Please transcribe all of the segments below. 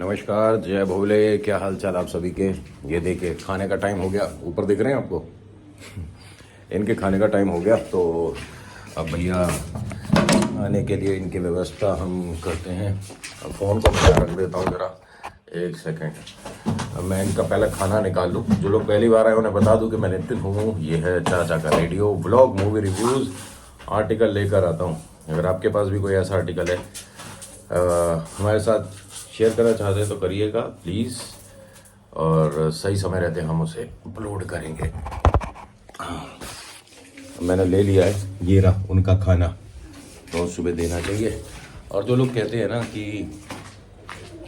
नमस्कार, जय भोले। क्या हाल चाल आप सभी के। ये देखिए खाने का टाइम हो गया, ऊपर दिख रहे हैं आपको। इनके खाने का टाइम हो गया, तो अब भैया आने के लिए इनकी व्यवस्था हम करते हैं। अब फ़ोन को मैं रख देता हूँ ज़रा, एक सेकेंड। अब मैं इनका पहले खाना निकाल लूँ। जो लोग पहली बार आए उन्हें बता दूँ कि मैं नितिन हूँ। ये है चाचा का radio blog, movie reviews, article लेकर आता हूँ। अगर आपके पास भी कोई ऐसा आर्टिकल है हमारे साथ शेयर करना चाहते हैं तो करिएगा प्लीज़, और सही समय रहते हम उसे अपलोड करेंगे। मैंने ले लिया है, ये रहा उनका खाना, रोज़ सुबह देना चाहिए। और जो लोग कहते हैं ना कि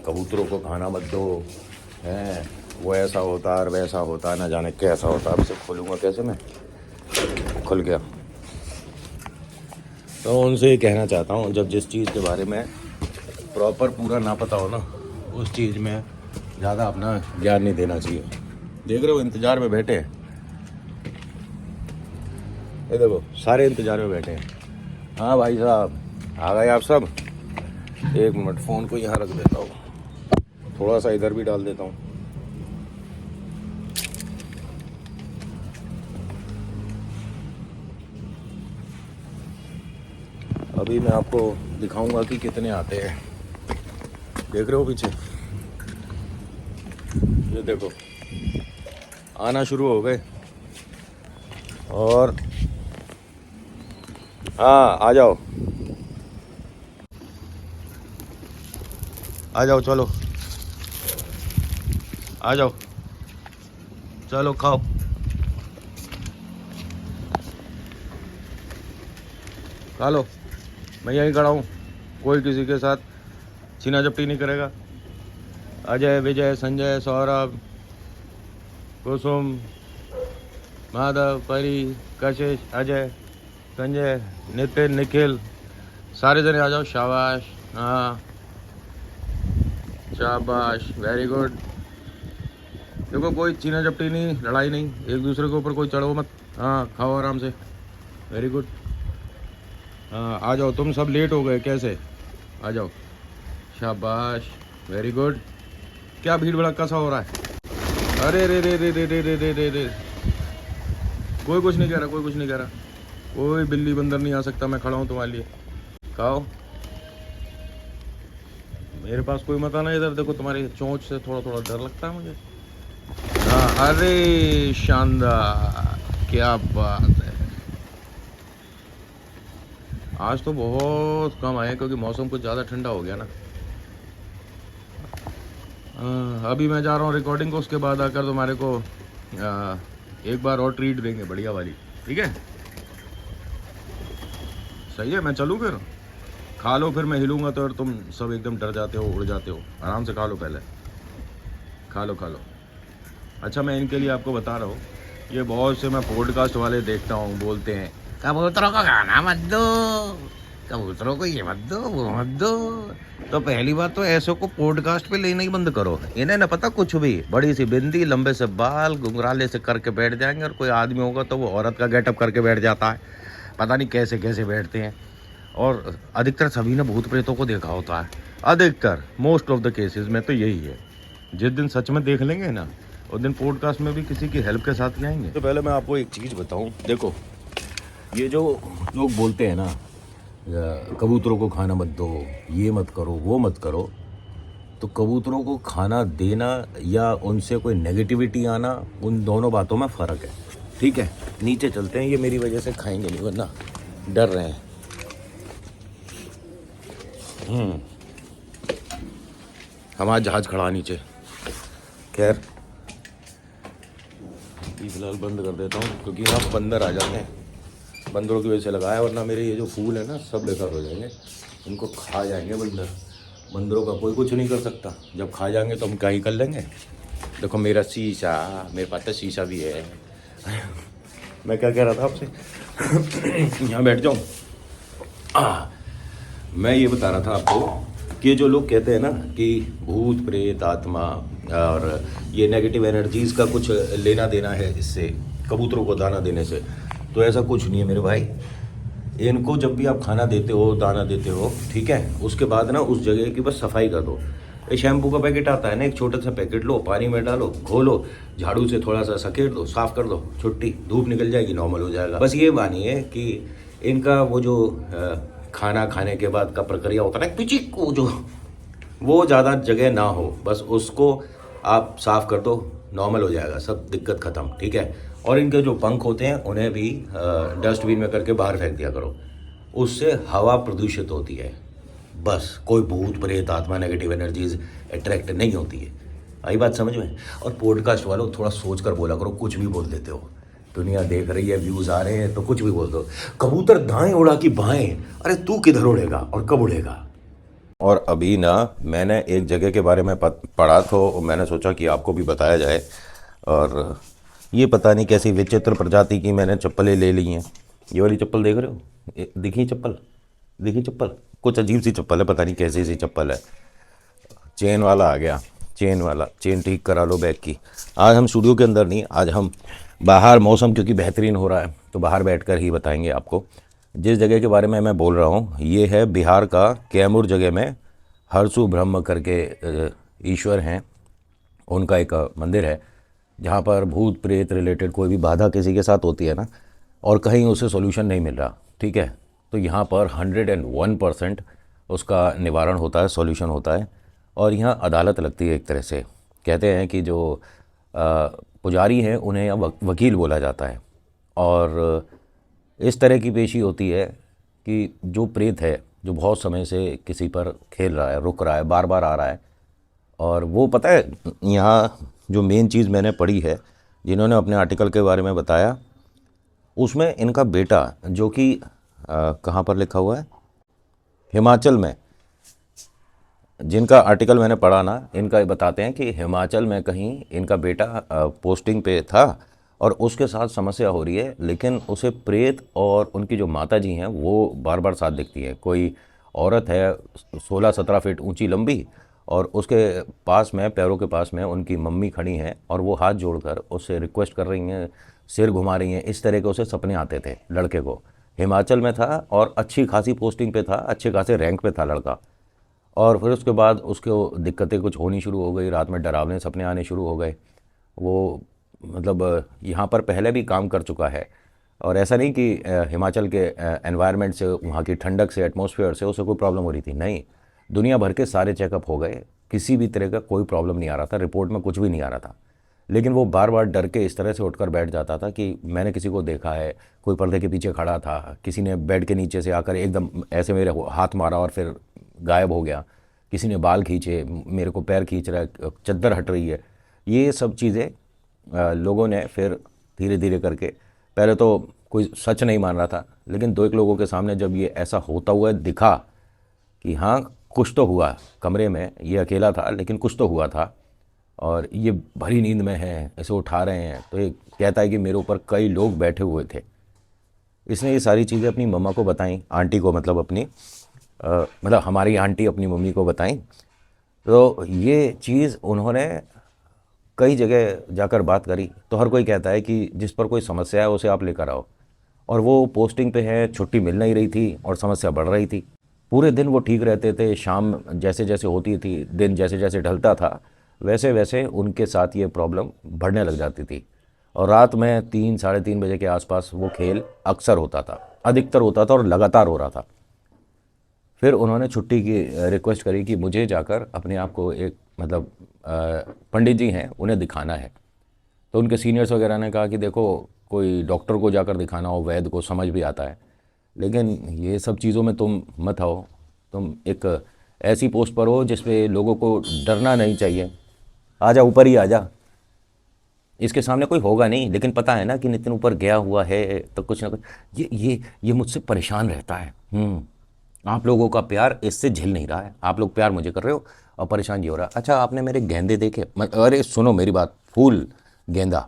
कबूतरों को खाना मत दो, हैं वो ऐसा होता है वैसा होता है, ना जाने कैसा होता है। अब से खोलूँगा कैसे मैं, खुल गया। तो उनसे ये कहना चाहता हूँ, जब जिस चीज़ के बारे में प्रॉपर पूरा ना पता हो ना, उस चीज़ में ज़्यादा अपना ज्ञान नहीं देना चाहिए। देख रहे हो इंतज़ार में बैठे हैं, ये देखो सारे इंतज़ार में बैठे हैं। हाँ भाई साहब आ गए आप सब। एक मिनट, फ़ोन को यहाँ रख देता हूँ, थोड़ा सा इधर भी डाल देता हूँ। अभी मैं आपको दिखाऊंगा कि कितने आते हैं। देख रहे हो पीछे, ये देखो आना शुरू हो गए। और हाँ आ जाओ आ जाओ, चलो आ जाओ, चलो खाओ। खा लो, मैं यहीं खड़ा हूँ, कोई किसी के साथ छीना झपटी नहीं करेगा। अजय, विजय, संजय, सौरभ, कुसुम, माधव, परी, कशिश, अजय, संजय, नितिन, निखिल, सारे जने आ जाओ। शाबाश, हाँ शाबाश, वेरी गुड। देखो कोई छीना झपटी नहीं, लड़ाई नहीं, एक दूसरे के ऊपर कोई चढ़ो मत। हाँ खाओ आराम से, वेरी गुड। हाँ आ जाओ, तुम सब लेट हो गए कैसे, आ जाओ। शाबाश, वेरी गुड। क्या भीड़ भड़का सा हो रहा है। अरे रे रे रे रे रे रे रे रे रे, कोई कुछ नहीं कह रहा, कोई कुछ नहीं कह रहा। कोई बिल्ली बंदर नहीं आ सकता, मैं खड़ा हूँ तुम्हारे लिए। खाओ, मेरे पास कोई मत आना इधर। देखो तुम्हारी चोंच से थोड़ा थोड़ा डर लगता है मुझे। हाँ अरे शानदार, क्या बात है। आज तो बहुत कम आए क्योंकि मौसम कुछ ज़्यादा ठंडा हो गया ना। अभी मैं जा रहा हूँ रिकॉर्डिंग को, उसके बाद आकर तुम्हारे को एक बार और ट्रीट देंगे बढ़िया वाली, ठीक है। सही है, मैं चलूँ फिर। खा लो, फिर मैं हिलूंगा तो तुम सब एकदम डर जाते हो, उड़ जाते हो। आराम से खा लो, पहले खा लो खा लो। अच्छा मैं इनके लिए आपको बता रहा हूँ, ये बहुत से मैं पॉडकास्ट वाले देखता हूँ, बोलते हैं कबूतरों को खाना मत दो, कबूतरों को ये मत दो वो मत दो। तो पहली बात तो ऐसों को पॉडकास्ट पे लेना ही बंद करो। इन्हें ना पता कुछ भी, बड़ी सी बिंदी, लंबे से बाल, घुंघराले से करके बैठ जाएंगे, और कोई आदमी होगा तो वो औरत का गेटअप करके बैठ जाता है। पता नहीं कैसे कैसे बैठते हैं। और अधिकतर सभी ने भूत प्रेतों को देखा होता है, अधिकतर मोस्ट ऑफ द केसेस में तो यही है। जिस दिन सच में देख लेंगे ना, उस दिन पॉडकास्ट में भी किसी की हेल्प के साथ ही आएंगे। तो पहले मैं आपको एक चीज़ बताऊं, देखो ये जो लोग बोलते हैं ना कबूतरों को खाना मत दो, ये मत करो वो मत करो, तो कबूतरों को खाना देना या उनसे कोई नेगेटिविटी आना, उन दोनों बातों में फ़र्क है, ठीक है। नीचे चलते हैं, ये मेरी वजह से खाएंगे नहीं वरना डर रहे हैं। हमारा जहाज खड़ा नीचे। खैर फिलहाल बंद कर देता हूँ क्योंकि यहाँ बंदर आ जाते हैं, बंदरों की वजह से लगाया, वरना मेरे ये जो फूल है ना सब बेकार हो जाएंगे, इनको खा जाएंगे बंदर। बंदरों का कोई कुछ नहीं कर सकता, जब खा जाएंगे तो हम क्या ही कर लेंगे। देखो मेरा शीशा, मेरे पास तो शीशा भी है। मैं क्या कह रहा था आपसे, यहाँ बैठ जाऊँ। मैं ये बता रहा था आपको कि जो लोग कहते हैं ना कि भूत प्रेत आत्मा और ये नेगेटिव एनर्जीज़ का कुछ लेना देना है इससे, कबूतरों को दाना देने से, तो ऐसा कुछ नहीं है मेरे भाई। इनको जब भी आप खाना देते हो, दाना देते हो, ठीक है, उसके बाद ना उस जगह की बस सफाई कर दो। ये शैम्पू का पैकेट आता है ना, एक छोटा सा पैकेट लो, पानी में डालो, घोलो, झाड़ू से थोड़ा सा सकेट दो, साफ कर दो, छुट्टी, धूप निकल जाएगी, नॉर्मल हो जाएगा। बस ये मानिए कि इनका वो जो खाना खाने के बाद का प्रक्रिया होता है ना, पिचिक को जो, वो ज़्यादा जगह ना हो, बस उसको आप साफ़ कर दो, नॉर्मल हो जाएगा, सब दिक्कत ख़त्म, ठीक है। और इनके जो पंख होते हैं उन्हें भी डस्टबिन में करके बाहर फेंक दिया करो, उससे हवा प्रदूषित होती है। बस कोई भूत प्रेत आत्मा नेगेटिव एनर्जीज अट्रैक्ट नहीं होती है। आई बात समझ में। और पॉडकास्ट वालों थोड़ा सोच कर बोला करो, कुछ भी बोल देते हो, दुनिया देख रही है, व्यूज़ आ रहे हैं, तो कुछ भी बोल दो। कबूतर दाएं उड़ा कि बाएं, अरे तू किधर उड़ेगा और कब उड़ेगा। और अभी ना मैंने एक जगह के बारे में पढ़ा, तो मैंने सोचा कि आपको भी बताया जाए। और ये पता नहीं कैसी विचित्र प्रजाति की मैंने चप्पलें ले ली हैं। ये वाली चप्पल देख रहे हो, दिखी चप्पल, दिखी चप्पल, कुछ अजीब सी चप्पल है, पता नहीं कैसी सी चप्पल है। चेन वाला आ गया, चेन वाला, चेन ठीक करा लो बैग की। आज हम स्टूडियो के अंदर नहीं, आज हम बाहर, मौसम क्योंकि बेहतरीन हो रहा है तो बाहर बैठकर ही बताएंगे आपको। जिस जगह के बारे में मैं बोल रहा हूँ ये है बिहार का कैमूर जगह में हरसु ब्रह्म करके ईश्वर हैं, उनका एक मंदिर है जहाँ पर भूत प्रेत रिलेटेड कोई भी बाधा किसी के साथ होती है ना, और कहीं उसे सॉल्यूशन नहीं मिल रहा, ठीक है, तो यहाँ पर 101% उसका निवारण होता है, सॉल्यूशन होता है। और यहाँ अदालत लगती है एक तरह से। कहते हैं कि जो पुजारी हैं उन्हें वकील बोला जाता है। और इस तरह की पेशी होती है कि जो प्रेत है, जो बहुत समय से किसी पर खेल रहा है, रुक रहा है, बार बार आ रहा है, और वो पता है यहाँ जो मेन चीज़ मैंने पढ़ी है, जिन्होंने अपने आर्टिकल के बारे में बताया, उसमें इनका बेटा जो कि कहाँ पर लिखा हुआ है, हिमाचल में, जिनका आर्टिकल मैंने पढ़ा ना, इनका बताते हैं कि हिमाचल में कहीं इनका बेटा पोस्टिंग पे था और उसके साथ समस्या हो रही है, लेकिन उसे प्रेत और उनकी जो माता जी हैं वो बार बार साथ दिखती हैं। कोई औरत है 16-17 फीट ऊंची लंबी, और उसके पास में, पैरों के पास में उनकी मम्मी खड़ी हैं और वो हाथ जोड़कर उससे रिक्वेस्ट कर रही हैं, सिर घुमा रही हैं। इस तरह के उसे सपने आते थे लड़के को। हिमाचल में था और अच्छी खासी पोस्टिंग पे था, अच्छे खासे रैंक पे था लड़का। और फिर उसके बाद उसको दिक्कतें कुछ होनी शुरू हो गई, रात में डरावने सपने आने शुरू हो गए। वो मतलब यहाँ पर पहले भी काम कर चुका है, और ऐसा नहीं कि हिमाचल के एनवायरनमेंट से, वहाँ की ठंडक से, एटमॉस्फेयर से उसे कोई प्रॉब्लम हो रही थी, नहीं। दुनिया भर के सारे चेकअप हो गए, किसी भी तरह का कोई प्रॉब्लम नहीं आ रहा था, रिपोर्ट में कुछ भी नहीं आ रहा था। लेकिन वो बार बार डर के इस तरह से उठकर बैठ जाता था कि मैंने किसी को देखा है, कोई पर्दे के पीछे खड़ा था, किसी ने बेड के नीचे से आकर एकदम ऐसे मेरे हाथ मारा और फिर गायब हो गया, किसी ने बाल खींचे, मेरे को पैर खींच रहा है, चद्दर हट रही है। ये सब चीज़ें लोगों ने फिर धीरे धीरे करके, पहले तो कोई सच नहीं मान रहा था, लेकिन 2-1 लोगों के सामने जब ये ऐसा होता हुआ दिखा कि हाँ कुछ तो हुआ, कमरे में ये अकेला था लेकिन कुछ तो हुआ था, और ये भरी नींद में है, इसे उठा रहे हैं, तो ये कहता है कि मेरे ऊपर कई लोग बैठे हुए थे। इसने ये सारी चीज़ें अपनी मम्मा को बताई, आंटी को, मतलब अपनी मतलब हमारी आंटी अपनी मम्मी को बताई। तो ये चीज़ उन्होंने कई जगह जाकर बात करी, तो हर कोई कहता है कि जिस पर कोई समस्या है उसे आप लेकर आओ। और वो पोस्टिंग पे है, छुट्टी मिल नहीं रही थी और समस्या बढ़ रही थी। पूरे दिन वो ठीक रहते थे, शाम जैसे जैसे होती थी, दिन जैसे जैसे ढलता था, वैसे वैसे उनके साथ ये प्रॉब्लम बढ़ने लग जाती थी। और रात में 3-3:30 बजे के आसपास वो खेल अक्सर होता था, अधिकतर होता था और लगातार हो रहा था। फिर उन्होंने छुट्टी की रिक्वेस्ट करी कि मुझे जाकर अपने आप को एक, मतलब पंडित जी हैं उन्हें दिखाना है। तो उनके सीनियर्स वगैरह ने कहा कि देखो, कोई डॉक्टर को जाकर दिखाना हो, वैद्य को, समझ भी आता है, लेकिन ये सब चीज़ों में तुम मत आओ, तुम एक ऐसी पोस्ट पर हो जिस पे लोगों को डरना नहीं चाहिए। आजा, ऊपर ही आजा, इसके सामने कोई होगा नहीं, लेकिन पता है ना कि नितिन ऊपर गया हुआ है तो कुछ ना कुछ ये मुझसे परेशान रहता है। आप लोगों का प्यार इससे झेल नहीं रहा है, आप लोग प्यार मुझे कर रहे हो और परेशान ये हो रहा है। अच्छा, आपने मेरे गेंदे देखे? अरे सुनो मेरी बात, फूल गेंदा,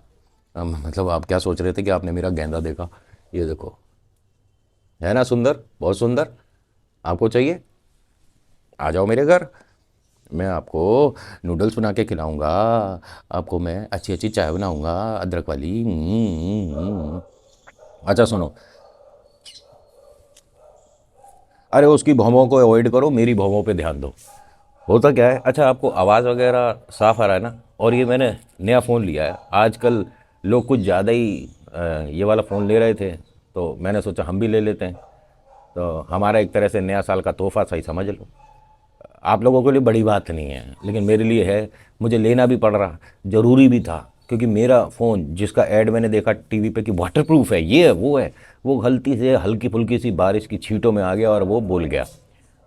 मतलब आप क्या सोच रहे थे कि आपने मेरा गेंदा देखा? ये देखो, है ना सुंदर, बहुत सुंदर। आपको चाहिए? आ जाओ मेरे घर, मैं आपको नूडल्स बना के खिलाऊंगा, आपको मैं अच्छी अच्छी चाय बनाऊंगा, अदरक वाली। अच्छा सुनो, अरे उसकी भौंवों को अवॉइड करो, मेरी भौंवों पे ध्यान दो। होता क्या है, अच्छा आपको आवाज़ वगैरह साफ आ रहा है ना। और ये मैंने नया फ़ोन लिया है आजकल। लोग कुछ ज़्यादा ही ये वाला फ़ोन ले रहे थे, तो मैंने सोचा हम भी ले लेते हैं। तो हमारा एक तरह से नया साल का तोहफा सही समझ लो। आप लोगों के लिए बड़ी बात नहीं है, लेकिन मेरे लिए है। मुझे लेना भी पड़ रहा, ज़रूरी भी था, क्योंकि मेरा फ़ोन जिसका ऐड मैंने देखा टीवी पे कि वाटर प्रूफ है, ये है वो है, वो गलती से हल्की फुल्की सी बारिश की छींटों में आ गया और वो बोल गया।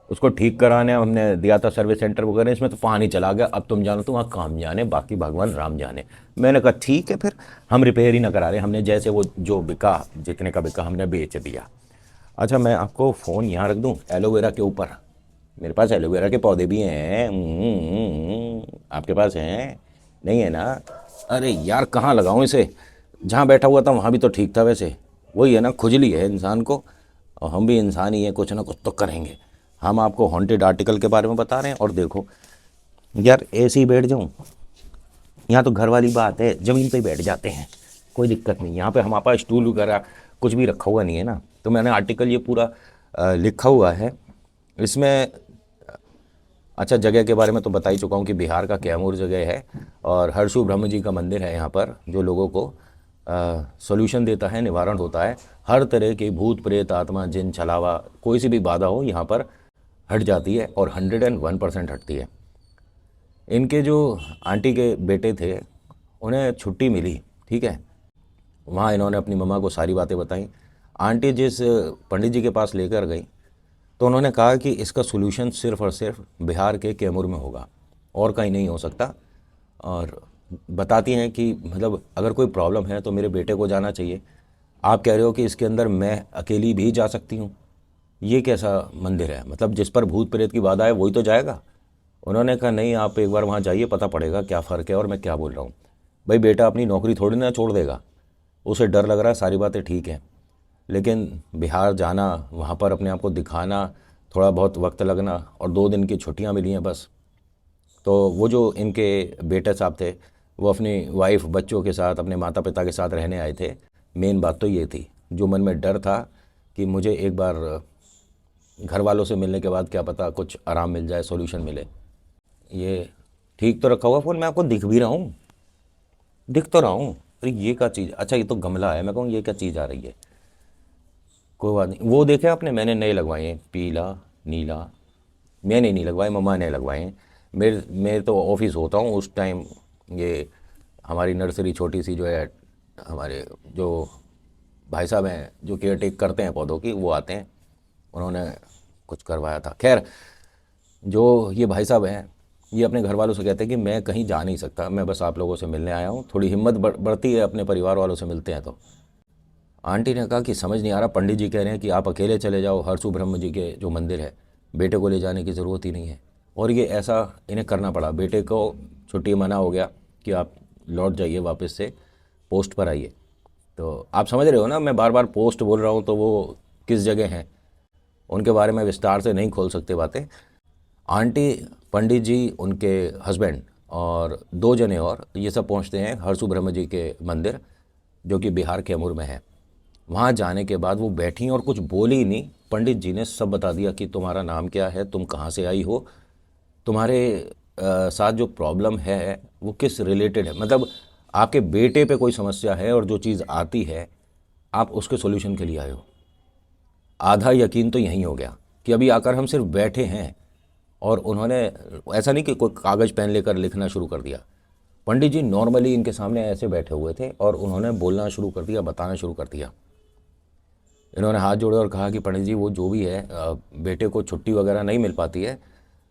उसको ठीक कराने हमने दिया था सर्विस सेंटर वगैरह, इसमें तो पानी चला गया। अब तुम जानो तो वहाँ काम जाने, बाकी भगवान राम जाने। मैंने कहा ठीक है, फिर हम रिपेयर ही ना करा रहे, हमने जैसे वो जो बिका, जितने का बिका हमने बेच दिया। अच्छा मैं आपको फ़ोन यहाँ रख दूँ एलोवेरा के ऊपर। मेरे पास एलोवेरा के पौधे भी हैं। आपके पास हैं? नहीं है ना? अरे यार कहाँ लगाऊं इसे? जहाँ बैठा हुआ था वहाँ भी तो ठीक था वैसे। वही है ना, खुजली है इंसान को, और हम भी इंसान ही हैं, कुछ ना कुछ तो करेंगे। हम आपको हॉन्टेड आर्टिकल के बारे में बता रहे हैं, और देखो यार ऐसे ही बैठ जाऊँ? यहाँ तो घर वाली बात है, ज़मीन पे ही बैठ जाते हैं, कोई दिक्कत नहीं। यहाँ पे हमारे पास स्टूल वगैरह कुछ भी रखा हुआ नहीं है ना। तो मैंने आर्टिकल ये पूरा लिखा हुआ है इसमें। अच्छा जगह के बारे में तो बता ही चुका हूँ कि बिहार का कैमूर जगह है, और हरसू ब्रह्म जी का मंदिर है यहाँ पर, जो लोगों को सॉल्यूशन देता है, निवारण होता है। हर तरह के भूत प्रेत आत्मा जिन छलावा कोई सी भी बाधा हो यहाँ पर हट जाती है, और 101% हटती है। इनके जो आंटी के बेटे थे, उन्हें छुट्टी मिली, ठीक है। वहाँ इन्होंने अपनी मम्मा को सारी बातें बताई। आंटी जिस पंडित जी के पास लेकर गई, तो उन्होंने कहा कि इसका सॉल्यूशन सिर्फ़ और सिर्फ बिहार के कैमूर में होगा, और कहीं नहीं हो सकता। और बताती हैं कि मतलब अगर कोई प्रॉब्लम है तो मेरे बेटे को जाना चाहिए। आप कह रहे हो कि इसके अंदर मैं अकेली भी जा सकती हूँ? ये कैसा मंदिर है? मतलब जिस पर भूत प्रेत की बाधा है वही तो जाएगा। उन्होंने कहा नहीं, आप एक बार वहाँ जाइए, पता पड़ेगा क्या फ़र्क है और मैं क्या बोल रहा हूँ। भाई बेटा अपनी नौकरी थोड़ी ना छोड़ देगा, उसे डर लग रहा है, सारी बातें ठीक हैं, लेकिन बिहार जाना, वहाँ पर अपने आप को दिखाना, थोड़ा बहुत वक्त लगना, और 2 दिन की छुट्टियाँ मिली हैं बस। तो वो जो इनके बेटे साहब थे, वो अपनी वाइफ बच्चों के साथ अपने माता पिता के साथ रहने आए थे। मेन बात तो ये थी, जो मन में डर था कि मुझे एक बार घर वालों से मिलने के बाद क्या पता कुछ आराम मिल जाए, सॉल्यूशन मिले। ये ठीक तो रखा हुआ फ़ोन, मैं आपको दिख भी रहा हूँ, दिख तो रहा हूँ। अरे ये क्या चीज़, अच्छा ये तो गमला है, मैं कहूँ ये क्या चीज़ आ रही है। कोई बात नहीं, वो देखे आपने मैंने नए लगवाए हैं, पीला नीला। मैंने नहीं लगवाए, मम्मा ने लगवाए हैं। मेरे तो ऑफिस होता हूँ उस टाइम, ये हमारी नर्सरी छोटी सी जो है, हमारे जो भाई साहब हैं जो केयर टेक करते हैं पौधों की, वो आते हैं, उन्होंने कुछ करवाया था। खैर, जो ये भाई साहब हैं, ये अपने घर वालों से कहते हैं कि मैं कहीं जा नहीं सकता, मैं बस आप लोगों से मिलने आया हूँ। थोड़ी हिम्मत बढ़ती है अपने परिवार वालों से मिलते हैं तो। आंटी ने कहा कि समझ नहीं आ रहा, पंडित जी कह रहे हैं कि आप अकेले चले जाओ हरसू ब्रह्म जी के जो मंदिर है, बेटे को ले जाने की ज़रूरत ही नहीं है। और ये ऐसा इन्हें करना पड़ा, बेटे को छुट्टी मना हो गया कि आप लौट जाइए वापस से, पोस्ट पर आइए। तो आप समझ रहे हो ना, मैं बार बार पोस्ट बोल रहा हूँ, तो वो किस जगह हैं उनके बारे में विस्तार से नहीं खोल सकते बातें। आंटी, पंडित जी, उनके हस्बैंड और 2 जने और, ये सब पहुँचते हैं हरसू ब्रह्म जी के मंदिर, जो कि बिहार कैमूर में है। वहाँ जाने के बाद वो बैठी और कुछ बोली ही नहीं। पंडित जी ने सब बता दिया कि तुम्हारा नाम क्या है, तुम कहाँ से आई हो, तुम्हारे साथ जो प्रॉब्लम है वो किस रिलेटेड है, मतलब आपके बेटे पे कोई समस्या है, और जो चीज़ आती है आप उसके सॉल्यूशन के लिए आए हो। आधा यकीन तो यहीं हो गया कि अभी आकर हम सिर्फ बैठे हैं, और उन्होंने ऐसा नहीं कि कोई कागज़ पेन लेकर लिखना शुरू कर दिया। पंडित जी नॉर्मली इनके सामने ऐसे बैठे हुए थे, और उन्होंने बोलना शुरू कर दिया, बताना शुरू कर दिया। इन्होंने हाथ जोड़े और कहा कि पंडित जी वो जो भी है, बेटे को छुट्टी वगैरह नहीं मिल पाती है,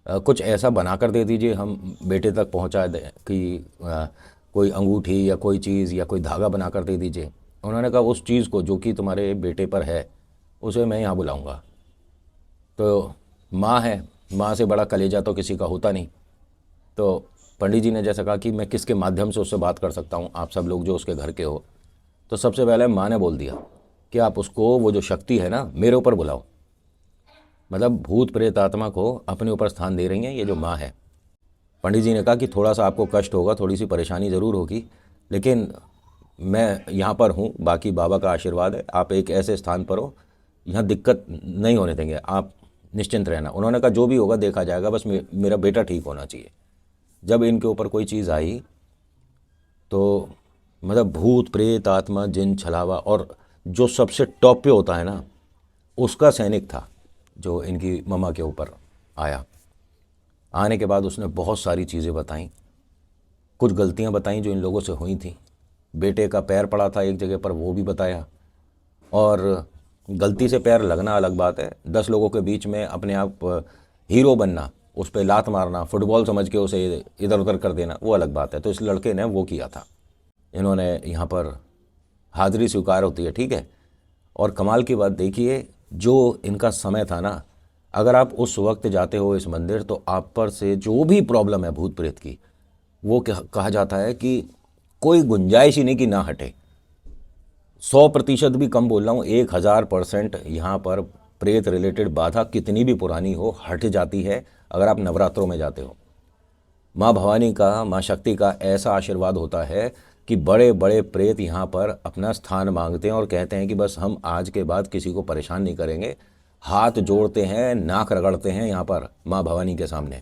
कुछ ऐसा बना कर दे दीजिए, हम बेटे तक पहुंचा दें कि कोई अंगूठी या कोई चीज़ या कोई धागा बना कर दे दीजिए। उन्होंने कहा उस चीज़ को जो कि तुम्हारे बेटे पर है, उसे मैं यहाँ बुलाऊंगा। तो माँ है, माँ से बड़ा कलेजा तो किसी का होता नहीं। तो पंडित जी ने जैसा कहा कि मैं किसके माध्यम से उससे बात कर सकता हूँ, आप सब लोग जो उसके घर के हो। तो सबसे पहले माँ ने बोल दिया कि आप उसको, वो जो शक्ति है ना, मेरे ऊपर बुलाओ। मतलब भूत प्रेत आत्मा को अपने ऊपर स्थान दे रही हैं ये जो माँ है। पंडित जी ने कहा कि थोड़ा सा आपको कष्ट होगा, थोड़ी सी परेशानी ज़रूर होगी, लेकिन मैं यहाँ पर हूँ, बाकी बाबा का आशीर्वाद है, आप एक ऐसे स्थान पर हो, यहाँ दिक्कत नहीं होने देंगे। आप निश्चिंत रहना। उन्होंने कहा जो भी होगा देखा जाएगा, बस मेरा बेटा ठीक होना चाहिए। जब इनके ऊपर कोई चीज़ आई तो मतलब भूत प्रेत आत्मा जिन छलावा, और जो सबसे टॉप पे होता है ना, उसका सैनिक था जो इनकी मम्मा के ऊपर आया। आने के बाद उसने बहुत सारी चीज़ें बताईं, कुछ गलतियां बताईं जो इन लोगों से हुई थी। बेटे का पैर पड़ा था एक जगह पर, वो भी बताया। और गलती से पैर लगना अलग बात है, 10 लोगों के बीच में अपने आप हीरो बनना, उस पर लात मारना, फुटबॉल समझ के उसे इधर उधर कर देना, वो अलग बात है। तो इस लड़के ने वो किया था। इन्होंने यहाँ पर हाजिरी स्वीकार होती है, ठीक है। और कमाल की बात देखिए, जो इनका समय था ना, अगर आप उस वक्त जाते हो इस मंदिर तो आप पर से जो भी प्रॉब्लम है भूत प्रेत की, वो कहा जाता है कि कोई गुंजाइश ही नहीं कि ना हटे। 100% भी कम बोल रहा हूँ, 1000% यहाँ पर प्रेत रिलेटेड बाधा कितनी भी पुरानी हो हट जाती है अगर आप नवरात्रों में जाते हो। माँ भवानी का, माँ शक्ति का ऐसा आशीर्वाद होता है कि बड़े बड़े प्रेत यहाँ पर अपना स्थान मांगते हैं और कहते हैं कि बस हम आज के बाद किसी को परेशान नहीं करेंगे। हाथ जोड़ते हैं, नाक रगड़ते हैं यहाँ पर माँ भवानी के सामने।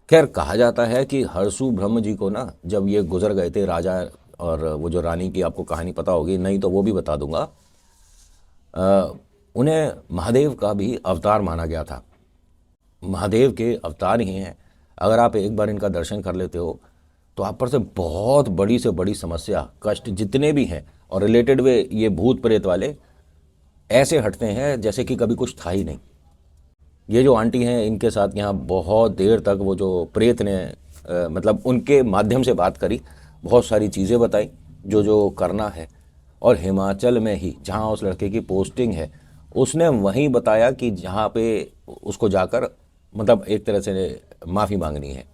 खैर, कहा जाता है कि हरसू ब्रह्म जी को ना, जब ये गुजर गए थे राजा और वो जो रानी की आपको कहानी पता होगी, नहीं तो वो भी बता दूंगा, उन्हें महादेव का भी अवतार माना गया था। महादेव के अवतार ही हैं। अगर आप एक बार इनका दर्शन कर लेते हो तो आप पर से बहुत बड़ी से बड़ी समस्या, कष्ट जितने भी हैं और रिलेटेड वे ये भूत प्रेत वाले, ऐसे हटते हैं जैसे कि कभी कुछ था ही नहीं। ये जो आंटी हैं, इनके साथ यहाँ बहुत देर तक वो जो प्रेत ने मतलब उनके माध्यम से बात करी, बहुत सारी चीज़ें बताई जो जो करना है। और हिमाचल में ही जहाँ उस लड़के की पोस्टिंग है, उसने वहीं बताया कि जहाँ पे उसको जाकर मतलब एक तरह से माफ़ी मांगनी है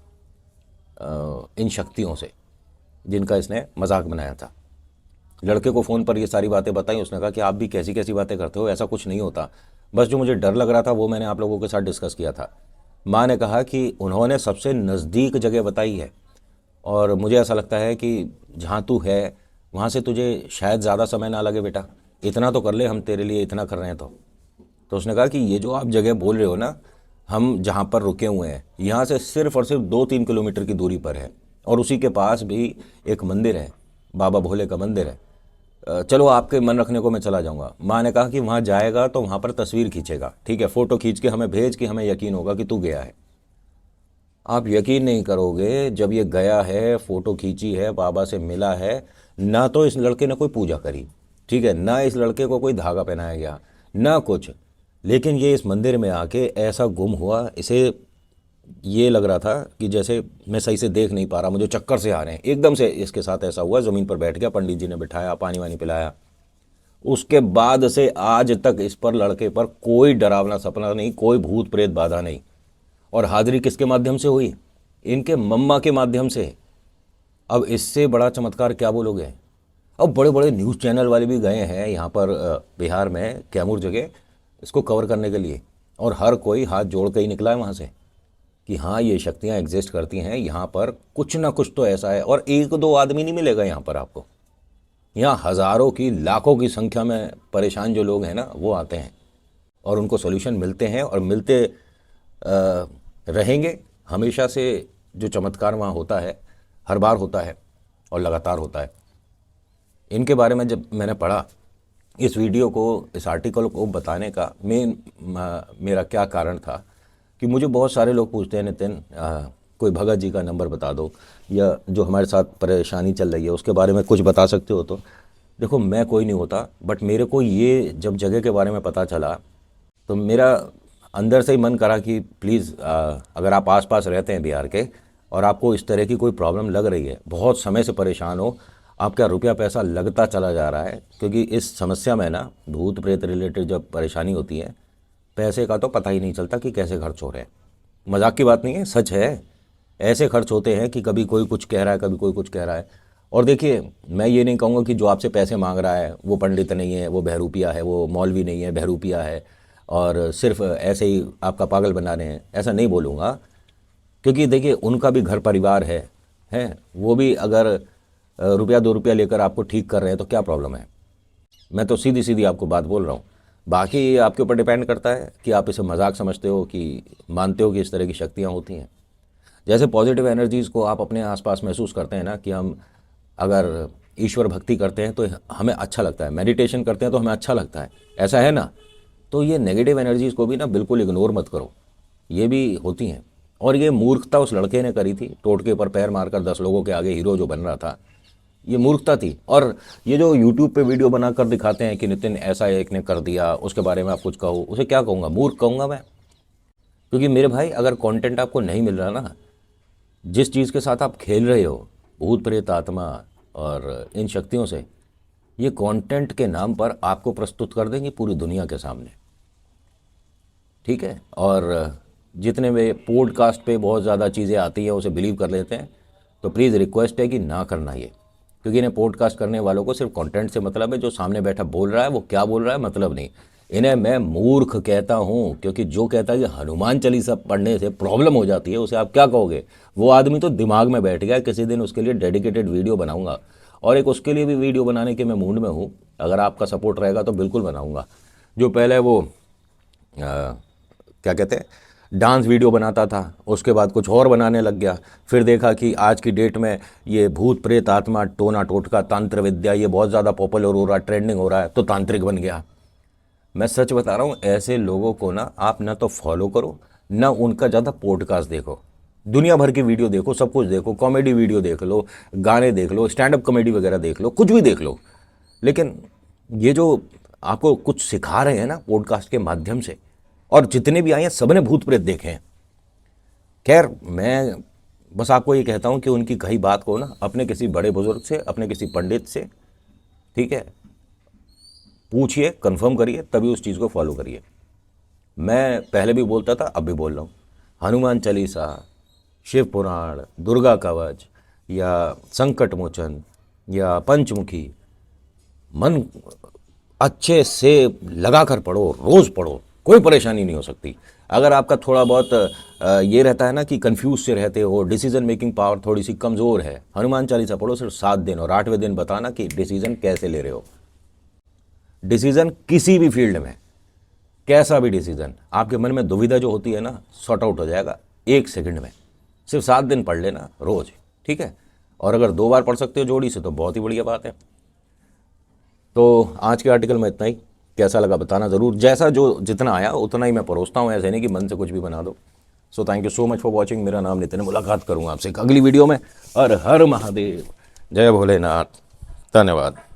इन शक्तियों से जिनका इसने मजाक बनाया था। लड़के को फ़ोन पर ये सारी बातें बताई। उसने कहा कि आप भी कैसी कैसी बातें करते हो, ऐसा कुछ नहीं होता। बस जो मुझे डर लग रहा था वो मैंने आप लोगों के साथ डिस्कस किया था। माँ ने कहा कि उन्होंने सबसे नज़दीक जगह बताई है और मुझे ऐसा लगता है कि जहाँ तू है वहाँ से तुझे शायद ज़्यादा समय ना लगे बेटा, इतना तो कर ले, हम तेरे लिए इतना कर रहे हैं। तो उसने कहा कि ये जो आप जगह बोल रहे हो ना, हम जहाँ पर रुके हुए हैं यहाँ से सिर्फ और सिर्फ 2-3 किलोमीटर की दूरी पर है और उसी के पास भी एक मंदिर है, बाबा भोले का मंदिर है। चलो आपके मन रखने को मैं चला जाऊँगा। माँ ने कहा कि वहाँ जाएगा तो वहाँ पर तस्वीर खींचेगा, ठीक है, फ़ोटो खींच के हमें भेज, कि हमें यकीन होगा कि तू गया है। आप यकीन नहीं करोगे, जब ये गया है, फ़ोटो खींची है, बाबा से मिला है, ना तो इस लड़के ने कोई पूजा करी, ठीक है, ना इस लड़के को कोई धागा पहनाया गया, ना कुछ। लेकिन ये इस मंदिर में आके ऐसा गुम हुआ, इसे ये लग रहा था कि जैसे मैं सही से देख नहीं पा रहा, मुझे चक्कर से आ रहे हैं। एकदम से इसके साथ ऐसा हुआ, ज़मीन पर बैठ गया, पंडित जी ने बिठाया, पानी वानी पिलाया। उसके बाद से आज तक इस पर, लड़के पर, कोई डरावना सपना नहीं, कोई भूत प्रेत बाधा नहीं। और हाजिरी किसके माध्यम से हुई? इनके मम्मा के माध्यम से। अब इससे बड़ा चमत्कार क्या बोलोगे? अब बड़े बड़े न्यूज़ चैनल वाले भी गए हैं यहाँ पर बिहार में कैमूर जगह इसको कवर करने के लिए, और हर कोई हाथ जोड़ के ही निकला है वहाँ से कि हाँ ये शक्तियाँ एग्जिस्ट करती हैं, यहाँ पर कुछ ना कुछ तो ऐसा है। और 1-2 आदमी नहीं मिलेगा यहाँ पर आपको, यहाँ हज़ारों की, लाखों की संख्या में परेशान जो लोग हैं ना, वो आते हैं और उनको सॉल्यूशन मिलते हैं और मिलते रहेंगे हमेशा से। जो चमत्कार वहाँ होता है, हर बार होता है और लगातार होता है। इनके बारे में जब मैंने पढ़ा, इस वीडियो को, इस आर्टिकल को बताने का मेरा क्या कारण था कि मुझे बहुत सारे लोग पूछते हैं, नितिन कोई भगत जी का नंबर बता दो, या जो हमारे साथ परेशानी चल रही है उसके बारे में कुछ बता सकते हो। तो देखो, मैं कोई नहीं होता, बट मेरे को ये जब जगह के बारे में पता चला तो मेरा अंदर से ही मन करा कि प्लीज़ अगर आप आसपास रहते हैं बिहार के और आपको इस तरह की कोई प्रॉब्लम लग रही है, बहुत समय से परेशान हो, आपका रुपया पैसा लगता चला जा रहा है, क्योंकि इस समस्या में ना, भूत प्रेत रिलेटेड जब परेशानी होती है, पैसे का तो पता ही नहीं चलता कि कैसे खर्च हो रहे हैं। मजाक की बात नहीं है, सच है। ऐसे खर्च होते हैं कि कभी कोई कुछ कह रहा है, कभी कोई कुछ कह रहा है। और देखिए, मैं ये नहीं कहूँगा कि जो आपसे पैसे मांग रहा है वो पंडित नहीं है, वो बहरूपिया है, वो मौलवी नहीं है, बहरूपिया है और सिर्फ ऐसे ही आपका पागल बना रहे हैं, ऐसा नहीं बोलूँगा। क्योंकि देखिए, उनका भी घर परिवार है, वो भी अगर ₹1-2 लेकर आपको ठीक कर रहे हैं तो क्या प्रॉब्लम है? मैं तो सीधी सीधी आपको बात बोल रहा हूँ। बाकी ये आपके ऊपर डिपेंड करता है कि आप इसे मजाक समझते हो कि मानते हो कि इस तरह की शक्तियाँ होती हैं। जैसे पॉजिटिव एनर्जीज़ को आप अपने आसपास महसूस करते हैं ना, कि हम अगर ईश्वर भक्ति करते हैं तो हमें अच्छा लगता है, मेडिटेशन करते हैं तो हमें अच्छा लगता है, ऐसा है ना। तो ये नेगेटिव एनर्जीज़ को भी ना बिल्कुल इग्नोर मत करो, ये भी होती हैं। और ये मूर्खता उस लड़के ने करी थी, टोटके पर पैर मारकर 10 लोगों के आगे हीरो जो बन रहा था, ये मूर्खता थी। और ये जो यूट्यूब पे वीडियो बनाकर दिखाते हैं कि नितिन ऐसा एक ने कर दिया, उसके बारे में आप कुछ कहो, उसे क्या कहूँगा, मूर्ख कहूँगा मैं। क्योंकि मेरे भाई अगर कंटेंट आपको नहीं मिल रहा ना, जिस चीज़ के साथ आप खेल रहे हो, भूत प्रेत आत्मा और इन शक्तियों से, ये कंटेंट के नाम पर आपको प्रस्तुत कर देंगी पूरी दुनिया के सामने, ठीक है। और जितने वे पॉडकास्ट पे बहुत ज़्यादा चीज़ें आती है उसे बिलीव कर लेते हैं, तो प्लीज़ रिक्वेस्ट है कि ना करना ये। क्योंकि इन्हें पॉडकास्ट करने वालों को सिर्फ कंटेंट से मतलब है, जो सामने बैठा बोल रहा है वो क्या बोल रहा है मतलब नहीं। इन्हें मैं मूर्ख कहता हूँ, क्योंकि जो कहता है कि हनुमान चालीसा पढ़ने से प्रॉब्लम हो जाती है, उसे आप क्या कहोगे। वो आदमी तो दिमाग में बैठ गया। किसी दिन उसके लिए डेडिकेटेड वीडियो बनाऊंगा, और एक उसके लिए भी वीडियो बनाने के मैं मूड में हूँ। अगर आपका सपोर्ट रहेगा तो बिल्कुल बनाऊंगा। जो पहले वो क्या कहते हैं, डांस वीडियो बनाता था, उसके बाद कुछ और बनाने लग गया। फिर देखा कि आज की डेट में ये भूत प्रेत आत्मा, टोना टोटका, तंत्र विद्या, ये बहुत ज़्यादा पॉपुलर हो रहा है, ट्रेंडिंग हो रहा है, तो तांत्रिक बन गया। मैं सच बता रहा हूँ, ऐसे लोगों को ना आप ना तो फॉलो करो, ना उनका ज़्यादा पॉडकास्ट देखो। दुनिया भर की वीडियो देखो, सब कुछ देखो, कॉमेडी वीडियो देख लो, गाने देख लो, स्टैंड अप कॉमेडी वगैरह देख लो, कुछ भी देख लो। लेकिन ये जो आपको कुछ सिखा रहे हैं ना पॉडकास्ट के माध्यम से, और जितने भी आए हैं सबने भूत प्रेत देखे हैं। खैर, मैं बस आपको ये कहता हूँ कि उनकी कही बात को ना अपने किसी बड़े बुजुर्ग से, अपने किसी पंडित से, ठीक है, पूछिए, कंफर्म करिए, तभी उस चीज़ को फॉलो करिए। मैं पहले भी बोलता था, अब भी बोल रहा हूँ, हनुमान चालीसा, शिव पुराण, दुर्गा कवच या संकट मोचन या पंचमुखी, मन अच्छे से लगा कर पढ़ो, रोज़ पढ़ो, कोई परेशानी नहीं हो सकती। अगर आपका थोड़ा बहुत ये रहता है ना कि कंफ्यूज से रहते हो, डिसीजन मेकिंग पावर थोड़ी सी कमज़ोर है, हनुमान चालीसा पढ़ो सिर्फ 7 दिन, और 8वें दिन बताना कि डिसीजन कैसे ले रहे हो। डिसीजन किसी भी फील्ड में, कैसा भी डिसीजन, आपके मन में दुविधा जो होती है ना, सॉर्ट आउट हो जाएगा 1 सेकंड में। सिर्फ 7 दिन पढ़ लेना रोज़, ठीक है। और अगर 2 बार पढ़ सकते हो जोड़ी से तो बहुत ही बढ़िया बात है। तो आज के आर्टिकल में इतना ही। कैसा लगा बताना ज़रूर। जैसा जो जितना आया उतना ही मैं परोसता हूँ, ऐसे नहीं कि मन से कुछ भी बना दो। So thank you so much for watching. मेरा नाम नितिन, मुलाकात करूँगा आपसे एक अगली वीडियो में। हर हर महादेव, जय भोलेनाथ, धन्यवाद।